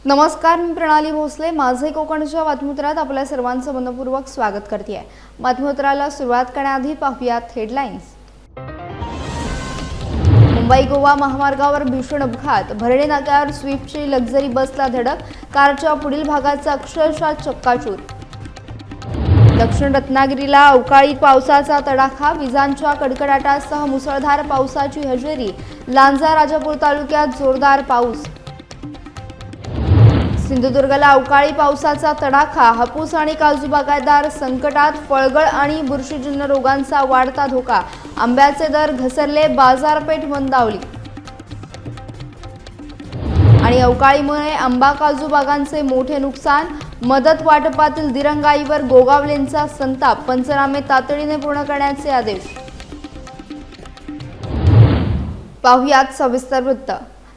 नमस्कार, मी प्रणाली भोसले. माझे कोकणच्या बातमीपत्रात आपल्या सर्वांचं मनपूर्वक स्वागत करते. बातमीपत्राला सुरुवात करण्याआधी पाहूयात हेडलाईन्स. मुंबई गोवा महामार्गावर भीषण अपघात. भरणे नाक्यावर स्विफ्टची लक्झरी बसला धडक. कारच्या पुढील भागाचा अक्षरशः चक्काचूर. दक्षिण रत्नागिरीला अवकाळी पावसाचा तडाखा. विजांच्या कडकडाटासह मुसळधार पावसाची हजेरी. लांजा राजापूर तालुक्यात जोरदार पाऊस. सिंधुदुर्गला अवकाळी पावसाचा तडाखा. हापूस आणि काजू बागायतदार संकटात. फळगळ आणि बुरशीजन्य रोगांचा वाढता धोका. आंब्याचे दर घसरले. बाजारपेठ मंदावली. आणि अवकाळीमुळे आंबा काजू बागांचे मोठे नुकसान. मदत वाटपातील दिरंगाईवर गोगावलेंचा संताप. पंचनामे तातडीने पूर्ण करण्याचे आदेश. पाहुयात सविस्तर वृत्त.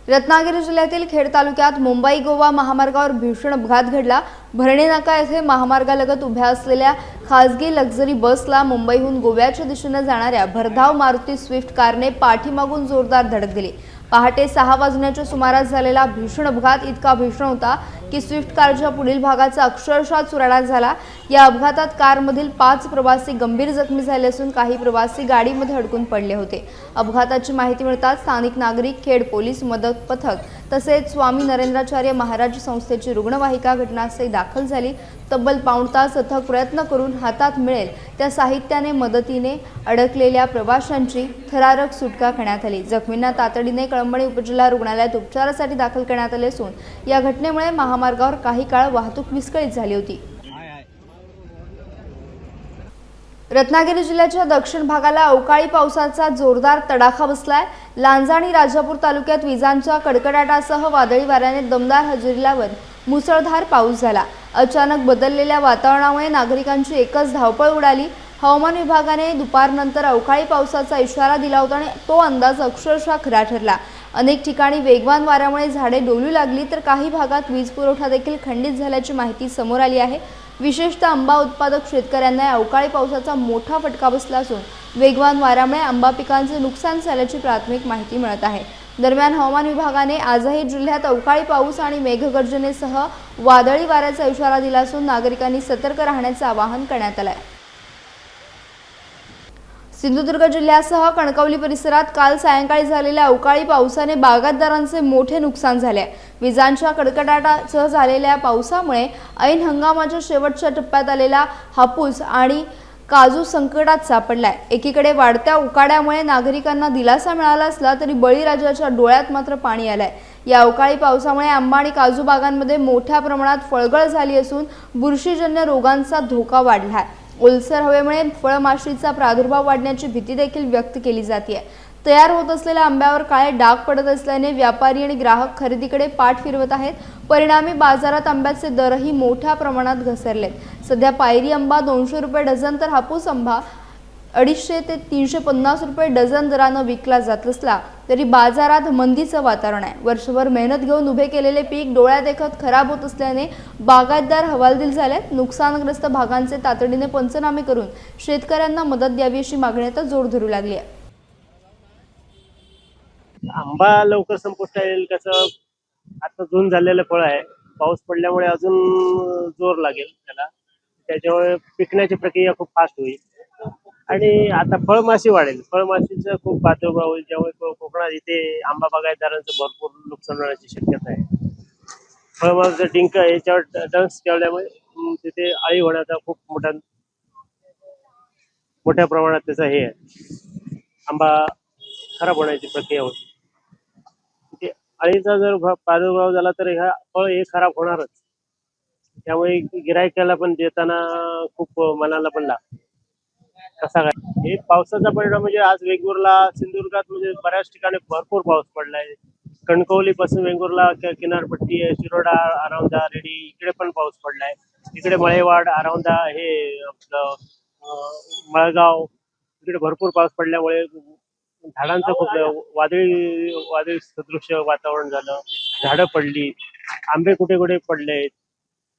रत्नागिरी जिल्ह्यातील खेड तालुक्यात मुंबई गोवा महामार्गावर भीषण अपघात घडला. भरणे नाका येथे महामार्गालगत उभ्या असलेल्या खासगी लक्झरी बसला मुंबईहून गोव्याच्या दिशेने जाणाऱ्या भरधाव मारुती स्विफ्ट कारने पाठीमागून जोरदार धडक दिली. पहाटे 6 वाजण्याच्या सुमारास झालेला भीषण अपघात इतका भीषण होता की स्विफ्ट कारच्या पुढील भागाचा अक्षरशः चुराडा झाला. या अपघातात कारमधील 5 प्रवासी गंभीर जखमी झाले असून काही प्रवासी गाडीमध्ये अडकून पडले होते. अपघाताची माहिती मिळताच स्थानिक नागरिक, खेड पोलीस मदत पथक तसेच स्वामी नरेंद्राचार्य महाराज संस्थेची रुग्णवाहिका घटनास्थळी दाखल झाली. तब्बल पाऊण तास अथक प्रयत्न करून हातात मिळेल त्या साहित्याने मदतीने अडकलेल्या प्रवाशांची थरारक सुटका करण्यात आली. जखमींना तातडीने कळंबणी उपजिल्हा रुग्णालयात उपचारासाठी दाखल करण्यात आले असून या घटनेमुळे महामार्गावर काही काळ वाहतूक विस्कळीत झाली होती. रत्नागिरी जिल्ह्याच्या दक्षिण भागाला अवकाळी पावसाचा जोरदार तडाखा बसलाय. लांजा आणि राजापूर तालुक्यात विजांच्या कडकडाटासह वादळी वाऱ्याने दमदार हजेरी लावत मुसळधार पाऊस झाला. अचानक बदललेल्या वातावरणामुळे नागरिकांची एकच धावपळ उडाली. हवामान विभागाने दुपारनंतर अवकाळी पावसाचा इशारा दिला होता आणि तो अंदाज अक्षरशः खरा ठरला. अनेक ठिकाणी वेगवान वाऱ्यामुळे झाडे डोलू लागली तर काही भागात वीज पुरवठा देखील खंडित झाल्याची माहिती समोर आली आहे. विशेषतः आंबा उत्पादक शेतकऱ्यांना अवकाळी पावसाचा मोठा फटका बसला असून वेगवान वाऱ्यामुळे आंबा पिकांचे नुकसान झाल्याची प्राथमिक माहिती मिळत आहे. दरम्यान हवामान विभागाने आजही जिल्ह्यात अवकाळी पाऊस आणि मेघगर्जनेसह वादळी वाऱ्याचा इशारा दिला असून नागरिकांनी सतर्क राहण्याचे आवाहन करण्यात आले आहे. सिंधुदुर्ग जिल्ह्यासह कणकवली परिसरात काल सायंकाळी झालेल्या अवकाळी पावसाने बागायतदारांचे मोठे नुकसान झाले. विजांच्या कडकडाटासह झालेल्या पावसामुळे ऐन हंगामाच्या शेवटच्या टप्प्यात आलेला हापूस आणि काजू संकटात सापडलाय. एकीकडे वाढत्या उकाड्यामुळे नागरिकांना दिलासा मिळाला असला तरी बळीराजाच्या डोळ्यात मात्र पाणी आलंय. या अवकाळी पावसामुळे आंबा आणि काजू बागांमध्ये मोठ्या प्रमाणात फळगळ झाली असून बुरशीजन्य रोगांचा धोका वाढलाय. ओलसर हवेमुळे फळमाशीचा प्रादुर्भाव वाढण्याची भीती देखील व्यक्त केली जाते. तयार होत असलेल्या आंब्यावर काळे डाग पडत असल्याने व्यापारी आणि ग्राहक खरेदीकडे पाठ फिरवत आहेत. परिणामी बाजारात आंब्याचे दरही मोठ्या प्रमाणात घसरलेत. सध्या पायरी आंबा 200 रुपये डझन तर हापूस आंबा 250 ते 350 रुपये डझन दरानं विकला जात असला तरी बाजारात मंदीचं वातावरण आहे. वर्षभर मेहनत घेऊन उभे केलेले पीक डोळ्यात देखत खराब होत असल्याने बागायतदार हवालदिल झालेत. नुकसानग्रस्त भागांचे तातडीने पंचनामे करून शेतकऱ्यांना मदत द्यावी अशी मागणी आता जोर धरू लागली आहे. आंबा लवकर संपुष्टात येईल कसं, आता जून झालेलं फळ आहे. पाऊस पडल्यामुळे अजून जोर लागेल त्याला. त्याच्यामुळे पिकण्याची प्रक्रिया खूप फास्ट होईल आणि आता फळमाशी वाढेल. फळमाशीचं खूप प्रादुर्भाव होईल. त्यामुळे कोकणात इथे आंबा बागायतदारांचं भरपूर नुकसान होण्याची शक्यता आहे. फळमाशीचं डिंक याच्यावर डंस ठेवल्यामुळे तिथे अळी होण्याचा खूप मोठ्या प्रमाणात त्याचा हे आहे. आंबा खराब होण्याची प्रक्रिया होती. अळीचा जर प्रादुर्भाव झाला तर ह्या फळ हे खराब होणारच. त्यामुळे गिरायकाला पण देताना खूप मनाला पण लागतं. कसा काय हे पावसाचा परिणाम म्हणजे आज वेंगुर्ला, सिंधुदुर्गात म्हणजे बऱ्याच ठिकाणी भरपूर पाऊस पडलाय. कणकवली पासून वेंगुर्ला किनारपट्टी, शिरोडा, आरावंदा, रेडी इकडे पण पाऊस पडलाय. इकडे मळेवाड, आरावंदा, हे आपलं मळगाव इकडे भरपूर पाऊस पडल्यामुळे झाडांचं खूप वादळी सदृश्य वातावरण झालं. झाडं पडली, आंबे कुठे कुठे पडले.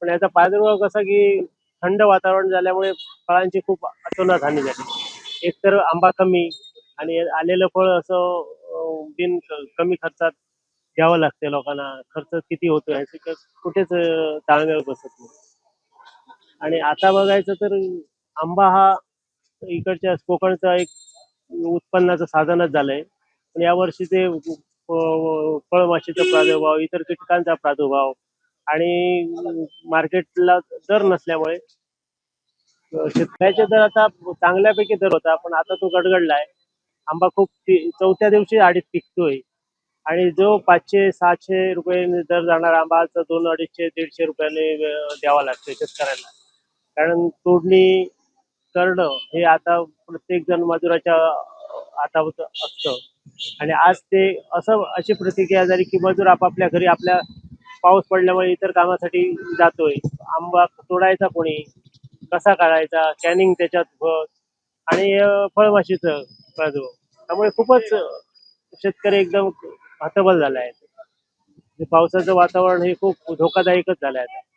पण याचा प्रादुर्भाव कसा की थंड वातावरण झाल्यामुळे फळांची खूप अतोनात हानी झाली. एकतर आंबा कमी आणि आलेलं फळ असं कमी खर्चात द्यावं लागते लोकांना, खर्च किती होतो ह्याची कुठेच ताळमेळ बसत नाही. आणि आता बघायचं तर आंबा हा इकडच्या कोकणचा एक उत्पन्नाचं साधनच झालंय. पण यावर्षी ते फळमाशीचा प्रादुर्भाव, इतर कीटकांचा प्रादुर्भाव आणि मार्केटला दर नसल्यामुळे शेतकऱ्याचे दर आता चांगल्यापैकी दर होता, पण आता तो गडगडलाय. आंबा खूप चौथ्या दिवशी आडीत पिकतोय आणि जो 500-600 रुपये दर जाणारा आंबा आज 200-250-150 रुपयाने द्यावा लागतो शेतकऱ्यांना. कारण तोडणी करणं हे आता प्रत्येक जण मजुराच्या हातावर असतं. आणि आज ते अशी प्रतिक्रिया झाली की मजूर आपापल्या घरी आपल्या पाऊस पडल्यामुळे इतर कामासाठी जातोय. आंबा तोडायचा कोणी, कसा काढायचा, कॅनिंग त्याच्यात भर आणि फळमाशीचं प्रादुर्भाव. त्यामुळे खूपच शेतकरी एकदम हतबल झाले आहेत. पावसाचं वातावरण हे खूप धोकादायकच झालं आहे.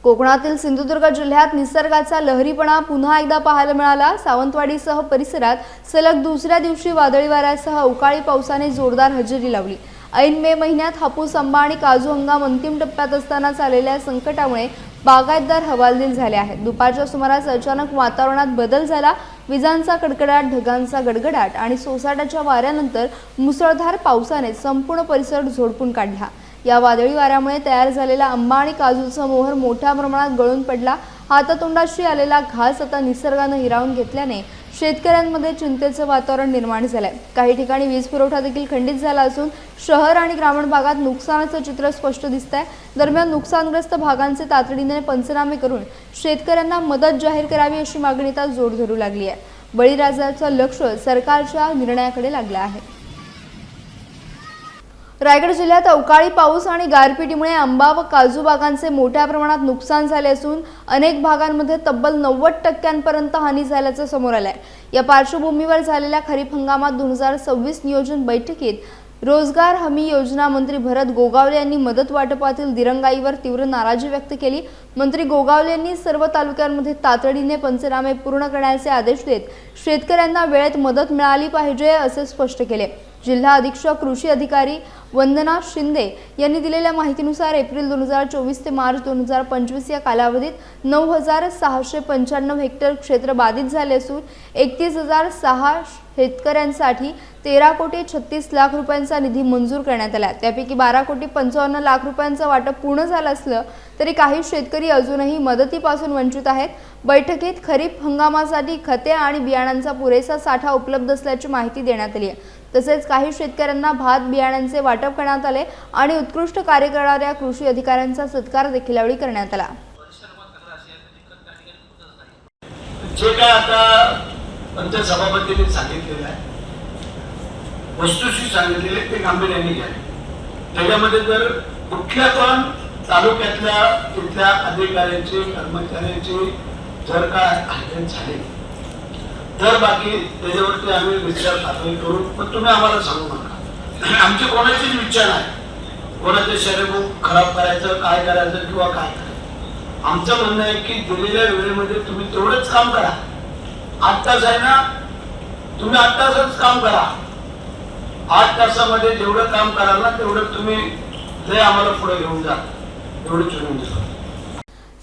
कोकणातील सिंधुदुर्ग जिल्ह्यात निसर्गाचा लहरीपणा पुन्हा एकदा पाहायला मिळाला. सावंतवाडीसह परिसरात सलग दुसऱ्या दिवशी वादळी वाऱ्यासह अवकाळी पावसाने जोरदार हजेरी लावली. ऐन मे महिन्यात हापूस, आंबा आणि काजू हंगाम अंतिम टप्प्यात असताना आलेल्या संकटामुळे बागायतदार हवालदिल झाले आहेत. दुपारच्या सुमारास अचानक वातावरणात बदल झाला. विजांचा कडकडाट, ढगांचा गडगडाट आणि सोसाट्याच्या वाऱ्यानंतर मुसळधार पावसाने संपूर्ण परिसर झोडपून काढला. या वादळी वाऱ्यामुळे तयार झालेला आंबा आणि काजूचा मोहर मोठ्या प्रमाणात गळून पडला. हातातोंडाशी आलेला घास आता निसर्गानं हिरावून घेतल्याने शेतकऱ्यांमध्ये चिंतेचं वातावरण निर्माण झालंय. काही ठिकाणी वीज पुरवठा देखील खंडित झाला असून शहर आणि ग्रामीण भागात नुकसानाचं चित्र स्पष्ट दिसतंय. दरम्यान नुकसानग्रस्त भागांचे तातडीने पंचनामे करून शेतकऱ्यांना मदत जाहीर करावी अशी मागणी आता जोर धरू लागली आहे. बळीराजाचं लक्ष सरकारच्या निर्णयाकडे लागलं आहे. रायगड जिल्ह्यात अवकाळी पाऊस आणि गारपिटीमुळे आंबा व काजू बागांचे मोठ्या प्रमाणात नुकसान झाले असून अनेक भागांमध्ये तब्बल 90% हानी झाल्याचं समोर आलंय. या पार्श्वभूमीवर झालेल्या खरीप हंगामात 2026 नियोजन बैठकीत रोजगार हमी योजना मंत्री भरत गोगावले यांनी मदत वाटपातील दिरंगाईवर तीव्र नाराजी व्यक्त केली. मंत्री गोगावले यांनी सर्व तालुक्यांमध्ये तातडीने पंचनामे पूर्ण करण्याचे आदेश देत शेतकऱ्यांना वेळेत मदत मिळाली पाहिजे असे स्पष्ट केले. जिल्हा अधीक्षक कृषी अधिकारी वंदना शिंदे यांनी दिलेल्या माहितीनुसार एप्रिल 2024 ते मार्च 2025 या कालावधीत 9,695 हेक्टर क्षेत्र बाधित झाले असून 31,006 शेतकऱ्यांसाठी 13,36,00,000 रुपयांचा निधी मंजूर करण्यात आला. त्यापैकी 12,55,00,000 रुपयांचं वाटप पूर्ण झालं असलं तरी काही शेतकरी अजूनही मदतीपासून वंचित आहेत. बैठकीत खरीप हंगामासाठी खते आणि बियाणांचा पुरेसा साठा उपलब्ध असल्याची माहिती देण्यात आली आहे. तसेच काही शेतकऱ्यांना भात बियाण्यांचे वाटप करण्यात आले आणि उत्कृष्ट कार्य करणाऱ्या कृषी अधिकाऱ्यांचा सत्कार देखील यावेळी करण्यात आला. जे काय आता पंचायत सभापतींनी सांगितलेलं आहे, वस्तुस्थिती सांगितलेली ते गांभीर्याने घ्या. त्याच्यामध्ये जर कुठल्या पण तालुक्यातल्या तिथल्या अधिकाऱ्यांची कर्मचाऱ्यांची जर काय हल्ले झाले तर बाकी त्याच्यावरती आम्ही विचार कारवाई करू. पण तुम्ही आम्हाला सांगू नका. आमची कोणाचीच इच्छा नाही कोणाचे शरीर खराब करायचं, काय करायचं किंवा काय करायचं. आमचं म्हणणं आहे की दिलेल्या वेळेमध्ये तुम्ही तेवढंच काम करा. 8 तास आहे ना, तुम्ही 8 तासच काम करा. 8 तासामध्ये जेवढं काम कराल ना तेवढं तुम्ही जे आम्हाला पुढे घेऊन जा एवढंच विनंती.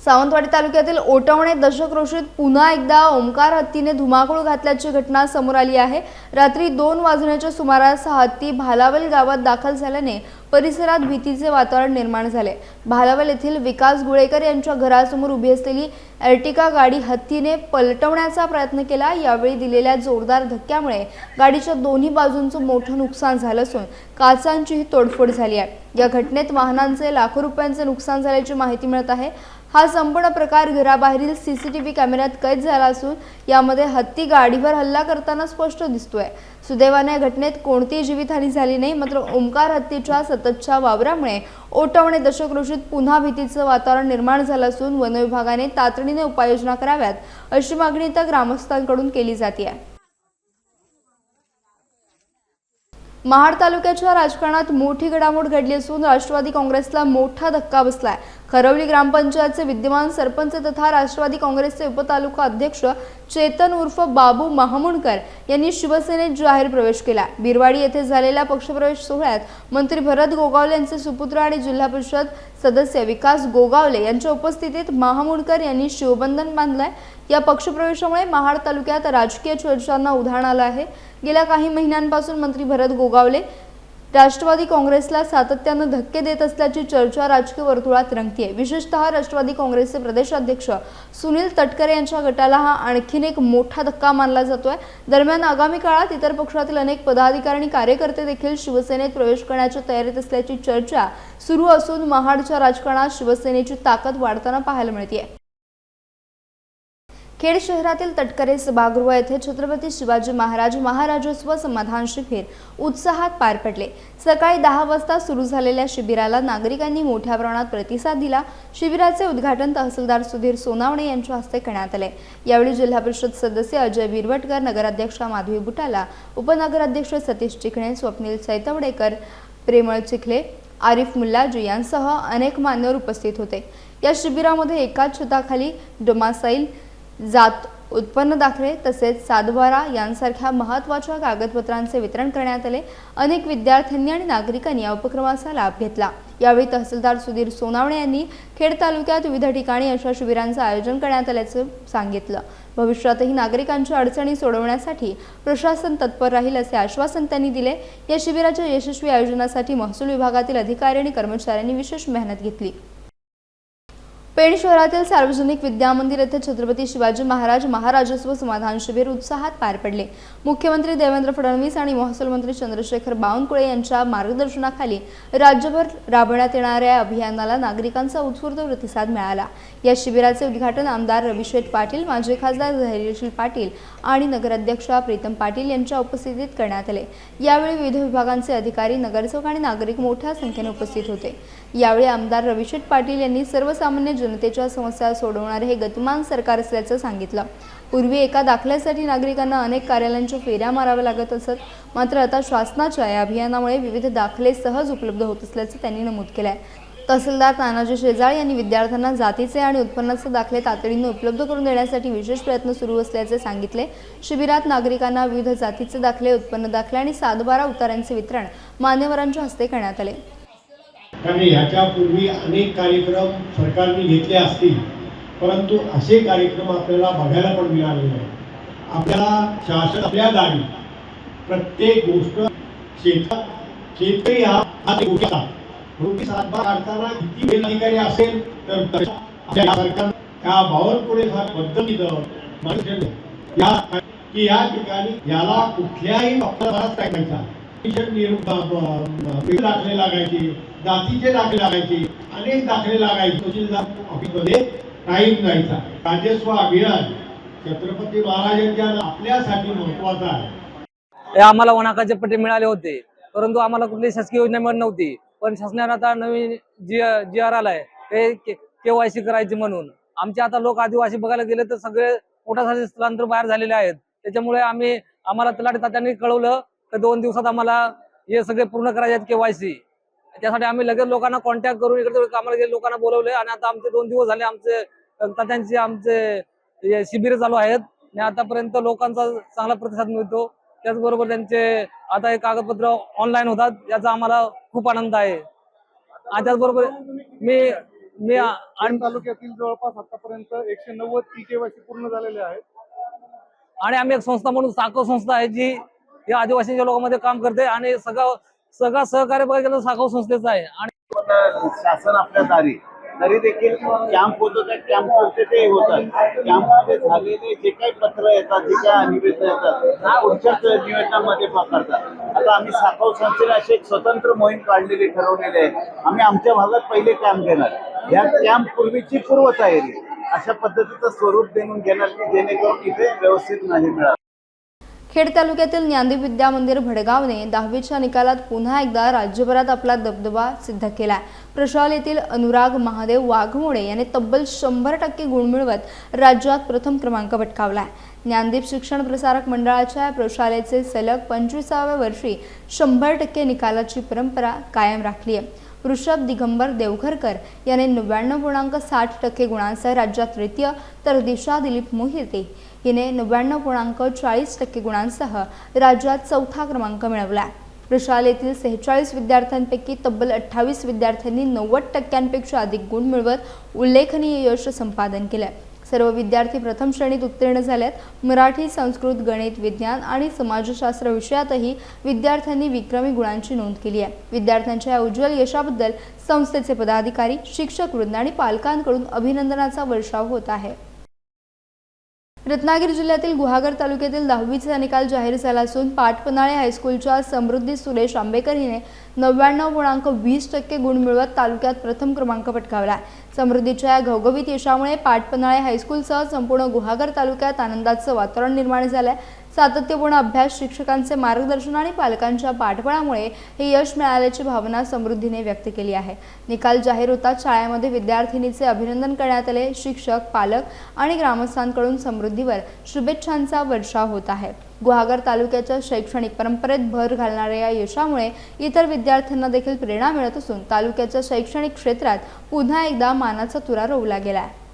सावंतवाडी तालुक्यातील ओटवणे दशक्रोशीत पुन्हा एकदा ओंकार हत्तीने धुमाकूळ घातल्याची घटना समोर आली आहे. रात्री 2 वाजण्याच्या सुमारास हा हत्ती भालावल गावात दाखल झाल्याने परिसरात भीतीचे वातावरण निर्माण झाले. भालावल येथील विकास गुळेकर यांच्या घरासमोर उभी असलेली अर्टिगा गाडी हत्तीने पलटवण्याचा प्रयत्न केला. यावेळी दिलेल्या जोरदार धक्क्यामुळे गाडीच्या दोन्ही बाजूंचं मोठं नुकसान झालं असून काचांचीही तोडफोड झाली आहे. या घटनेत वाहनांचे लाखो रुपयांचे नुकसान झाल्याची माहिती मिळत आहे. हा संपूर्ण प्रकार घराबाहेरील सीसीटीव्ही कॅमेऱ्यात कैद झाला असून यामध्ये हत्ती गाडीवर हल्ला करताना स्पष्ट दिसतोय. सुदैवाने या घटनेत कोणतीही जीवितहानी झाली नाही. मात्र ओंकार हत्तीच्या सततच्या वावरामुळे ओटवणे दशक्रोशीत पुन्हा भीतीचं वातावरण निर्माण झालं असून वन विभागाने तातडीने उपाययोजना कराव्यात अशी मागणी त्या ग्रामस्थांकडून केली जाते आहे. महाड तालुक्याच्या राजकारणात मोठी घडामोड घडली असून राष्ट्रवादी काँग्रेसला मोठा धक्का बसलाय। खरवली ग्रामपंचायतचे विद्यमान सरपंच तथा राष्ट्रवादी काँग्रेसचे उपतालुका अध्यक्ष चेतन उर्फ बाबू महामुंडकर यांनी शिवसेनेत जाहीर प्रवेश केला। बिरवाडी येथे झालेल्या पक्षप्रवेश सोहळ्यात मंत्री भरत गोगावले यांचे सुपुत्र आणि जिल्हा परिषद सदस्य विकास गोगावले यांच्या उपस्थितीत महामुंडकर यांनी शिवबंधन बांधलंय। या पक्षप्रवेशामुळे महाड तालुक्यात राजकीय चर्चांना उधाण आलं आहे। गेल्या काही महिन्यांपासून मंत्री भरत गोगावले राष्ट्रवादी काँग्रेसला सातत्यानं धक्के देत असल्याची चर्चा राजकीय वर्तुळात रंगतीये। विशेषतः राष्ट्रवादी काँग्रेसचे प्रदेशाध्यक्ष सुनील तटकरे यांच्या गटाला हा आणखीन एक मोठा धक्का मानला जातोय। दरम्यान आगामी काळात इतर पक्षातील अनेक पदाधिकारी आणि कार्यकर्ते देखील शिवसेनेत प्रवेश करण्याच्या तयारीत असल्याची चर्चा सुरू असून महाडच्या राजकारणात शिवसेनेची ताकद वाढताना पाहायला मिळते। खेड शहरातील तटकरे सभागृह येथे छत्रपती शिवाजी महाराज महाराजोत्सव समाधान शिबिर उत्साहात पार पडले। सकाळी 10 वाजता सुरू झालेल्या शिबिराला नागरिकांनी मोठ्या प्रमाणात प्रतिसाद दिला। शिबिराचे उद्घाटन तहसीलदार सुधीर सोनावणे यांच्या हस्ते करण्यात आले। यावेळी जिल्हा परिषद सदस्य अजय बिरवटकर, नगराध्यक्ष माधवी बुटाला, उपनगराध्यक्ष सतीश चिकणे, स्वप्नील सैतवडेकर, प्रेमळ चिखले, आरिफ मुल्लाजी यांसह अनेक मान्यवर उपस्थित होते। या शिबिरामध्ये एकाच छताखाली डोमासाईल, जात उत्पन्न दाखले तसेच सातबारा यांसारख्या महत्त्वाच्या कागदपत्रांचे वितरण करण्यात आले। अनेक विद्यार्थ्यांनी आणि नागरिकांनी या उपक्रमाचा लाभ घेतला। यावेळी तहसीलदार सुधीर सोनावणे यांनी खेड तालुक्यात विविध ठिकाणी अशा शिबिरांचे आयोजन करण्यात आल्याचे सांगितलं। भविष्यातही नागरिकांच्या अडचणी सोडवण्यासाठी प्रशासन तत्पर राहील असे आश्वासन त्यांनी दिले। या शिबिराच्या यशस्वी आयोजनासाठी महसूल विभागातील अधिकारी आणि कर्मचाऱ्यांनी विशेष मेहनत घेतली। पेण शहरातील सार्वजनिक विद्यामंदिर येथे छत्रपती शिवाजी महाराज महाराजोत्सव समाधान शिबिर उत्साहात पार पडले। मुख्यमंत्री देवेंद्र फडणवीस आणि महसूल मंत्री चंद्रशेखर बावनकुळे यांच्या मार्गदर्शनाखाली राज्यभर राबवण्यात येणाऱ्या या अभियानाला नागरिकांचा उत्स्फूर्त प्रतिसाद मिळाला। या शिबिराचे उद्घाटन आमदार रविशेठ पाटील, माजी खासदार धैर्यशील पाटील आणि नगराध्यक्षा प्रीतम पाटील यांच्या उपस्थितीत करण्यात आले। यावेळी विविध विभागांचे अधिकारी, नगरसेवक आणि नागरिक मोठ्या संख्येने उपस्थित होते। यावेळी आमदार रविशेठ पाटील यांनी सर्वसामान्य जनतेच्या समस्या सोडवणारे हे गतिमान सरकार असल्याचं सांगितलं। पूर्वी एका दाखल्यासाठी नागरिकांना अनेक कार्यालयांच्या फेऱ्या माराव्या लागत असत, मात्र आता शासनाच्या या अभियानामुळे विविध दाखले सहज उपलब्ध होत असल्याचं त्यांनी नमूद केलंय। तहसीलदार तानाजी शेजाळ यांनी विद्यार्थ्यांना जातीचे आणि उत्पन्नाचे दाखले तातडीने उपलब्ध करून देण्यासाठी विशेष प्रयत्न सुरू असल्याचे सांगितले। शिबिरात नागरिकांना विविध जातीचे दाखले, उत्पन्न दाखले आणि सातबारा उतार्यांचे वितरण मान्यवरांच्या हस्ते करण्यात आले। कारण याच्यापूर्वी अनेक कार्यक्रम सरकारने घेतले असतील, परंतु असे कार्यक्रम आपल्याला बघायला पण मिळाले नाही। आपल्याला शासन आपल्या दारी प्रत्येक गोष्ट शेतकरी हा सातबारा काढताना किती अधिकारी असेल तर सरकार या बावनकुळे पद्धतीनं या ठिकाणी याला कुठल्याही टाकायचा दाखले लागायचे, जातीचे दाखले लागायचे, अनेक दाखले लागायचे। तहसीलदार ऑफिसमध्ये टाईम जायचा। राजस्व अभियान छत्रपती महाराजांच्या आपल्यासाठी महत्वाचा आहे। आम्हाला वनाकाचे पट्टे मिळाले होते, परंतु आम्हाला कुठली शासकीय योजना मिळत नव्हती। पण शासनाने आता नवीन जी आर आलाय ते KYC करायचे म्हणून। आमचे आता लोक आदिवासी बघायला गेले तर सगळे मोठ्या स्थलांतर बाहेर झालेले आहेत। त्याच्यामुळे आम्हाला तलाठी तात्यांनी कळवलं तर 2 दिवसात आम्हाला हे सगळे पूर्ण करायचे आहेत KYC। त्यासाठी आम्ही लगेच लोकांना कॉन्टॅक्ट करून इकडे कामाला गेले, लोकांना बोलवले आणि आता आमचे 2 दिवस झाले आमचे तात्यांचे आमचे शिबिर चालू आहेत आणि आतापर्यंत लोकांचा चांगला प्रतिसाद मिळतो। त्याचबरोबर त्यांचे आता हे कागदपत्र ऑनलाईन होतात, याचा आम्हाला खूप आनंद आहे। आणि त्याचबरोबर मी तालुक्यातील जवळपास आतापर्यंत 190 KYC पूर्ण झालेले आहेत आणि आम्ही एक संस्था म्हणून साखर संस्था आहे जी या आदिवासींच्या लोकांमध्ये काम करते आणि सगळं सहकार्य बघायला गेलं साखर संस्थेचं आहे। आणि शासन आपल्या दारी तरी देखील कॅम्प होतो, त्या कॅम्पवरचे ते होतात। कॅम्पमध्ये झालेले जे काही पत्र येतात, जे काही निवेदन येतात, पुढच्याच निवेदनामध्ये पकडतात। आता आम्ही साखर संस्थेला अशी एक स्वतंत्र मोहीम काढलेली ठरवलेली आहे। आम्ही आमच्या भागात पहिले कॅम्प घेणार, या कॅम्प पूर्वीची पूर्वतयारी अशा पद्धतीचं स्वरूप देऊन घेणार की जेणेकरून इथे व्यवस्थित नाही मिळालं। खेड तालुक्यातील ज्ञानदीप विद्या मंदिर भडगावने 10वीच्या निकालात पुन्हा एकदा राज्यभरात आपला दबदबा सिद्ध केला. प्रशालेतील अनुराग महादेव वाघमोडे याने तब्बल 100% गुण मिळवत राज्यात प्रथम क्रमांक पटकावला. ज्ञानदीप शिक्षण प्रसारक मंडळाच्या प्रशालेचे सलग 25व्या वर्षी 100% निकालाची परंपरा कायम राखली आहे. ऋषभ दिगंबर देवघरकर याने 99.60% गुणांसह राज्यात तृतीय, तर दिशा दिलीप मोहिते हिने 99.40% गुणांसह राज्यात चौथा क्रमांक मिळवला. प्रशालेतील 46 विद्यार्थ्यांपैकी तब्बल 28 विद्यार्थ्यांनी 90%पेक्षा अधिक गुण मिळवत उल्लेखनीय यश संपादन केले. सर्व विद्यार्थी प्रथम श्रेणीत उत्तीर्ण झालेत. मराठी, संस्कृत, गणित, विज्ञान आणि समाजशास्त्र विषयातही विद्यार्थ्यांनी विक्रमी गुणांची नोंद केली आहे. विद्यार्थ्यांच्या या उज्ज्वल यशाबद्दल संस्थेचे पदाधिकारी, शिक्षक वृंद आणि पालकांकडून अभिनंदनाचा वर्षाव होत आहे. रत्नागिरी जिल्ह्यातील गुहागर तालुक्यातील 10वीचा निकाल जाहीर झाला असून पाटपनाळे हायस्कूलच्या समृद्धी सुरेश आंबेकर हिने 99.20% गुण मिळवत तालुक्यात प्रथम क्रमांक पटकावला. समृद्धीच्या या घवघवीत यशामुळे पाटपनाळे हायस्कूलसह संपूर्ण गुहागर तालुक्यात आनंदाचं वातावरण निर्माण झालंय. सातत्यपूर्ण अभ्यास, शिक्षकांचे मार्गदर्शन आणि पालकांच्या पाठबळामुळे हे यश मिळाल्याची भावना समृद्धीने व्यक्त केली आहे. निकाल जाहीर होताच शाळेमध्ये विद्यार्थिनीचे अभिनंदन करण्यात आले. शिक्षक, पालक आणि ग्रामस्थांकडून समृद्धीवर शुभेच्छांचा वर्षाव होत आहे. गुहागर तालुक्याच्या शैक्षणिक परंपरेत भर घालणाऱ्या या यशामुळे इतर विद्यार्थ्यांना देखील प्रेरणा मिळत असून तालुक्याच्या शैक्षणिक क्षेत्रात पुन्हा एकदा मानाचा तुरा रोवला गेला आहे.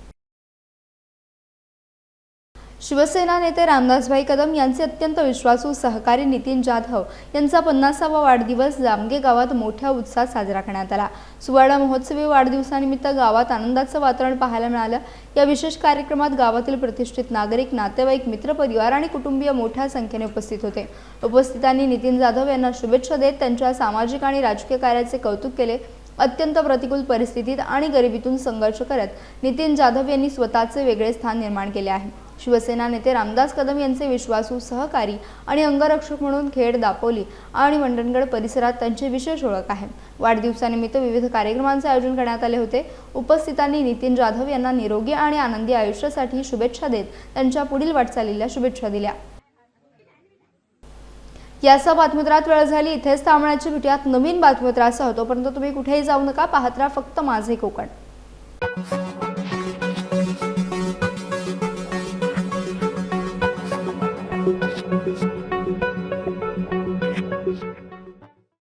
शिवसेना नेते रामदासभाई कदम यांचे अत्यंत विश्वासू सहकारी नितीन जाधव यांचा 50वा वाढदिवस जामगे गावात मोठ्या उत्साहात साजरा करण्यात आला. सुवर्ण महोत्सवी वाढदिवसानिमित्त गावात आनंदाचं वातावरण पाहायला मिळालं. या विशेष कार्यक्रमात गावातील प्रतिष्ठित नागरिक, नातेवाईक, मित्रपरिवार आणि कुटुंबीय मोठ्या संख्येने उपस्थित होते. उपस्थितांनी नितीन जाधव यांना शुभेच्छा देत त्यांच्या सामाजिक आणि राजकीय कार्याचे कौतुक केले. अत्यंत प्रतिकूल परिस्थितीत आणि गरिबीतून संघर्ष करत नितीन जाधव यांनी स्वतःचे वेगळे स्थान निर्माण केले आहे. शिवसेना नेते रामदास कदम यांचे विश्वासू सहकारी आणि अंगरक्षक म्हणून खेड, दापोली आणि मंडणगड परिसरात त्यांची विशेष ओळख आहे. वाढदिवसानिमित्त विविध कार्यक्रमांचे आयोजन करण्यात आले होते. उपस्थितांनी नितीन जाधव यांना निरोगी आणि आनंदी आयुष्यासाठी शुभेच्छा देत त्यांच्या पुढील वाटचालीला शुभेच्छा दिल्या. यासह बातमीपत्रात वेळ झाली. इथेच थांबण्याची भेटूयात नवीन बातमीपत्रासह. तोपर्यंत तुम्ही कुठेही जाऊ नका. पाहत राहा फक्त माझे कोकण.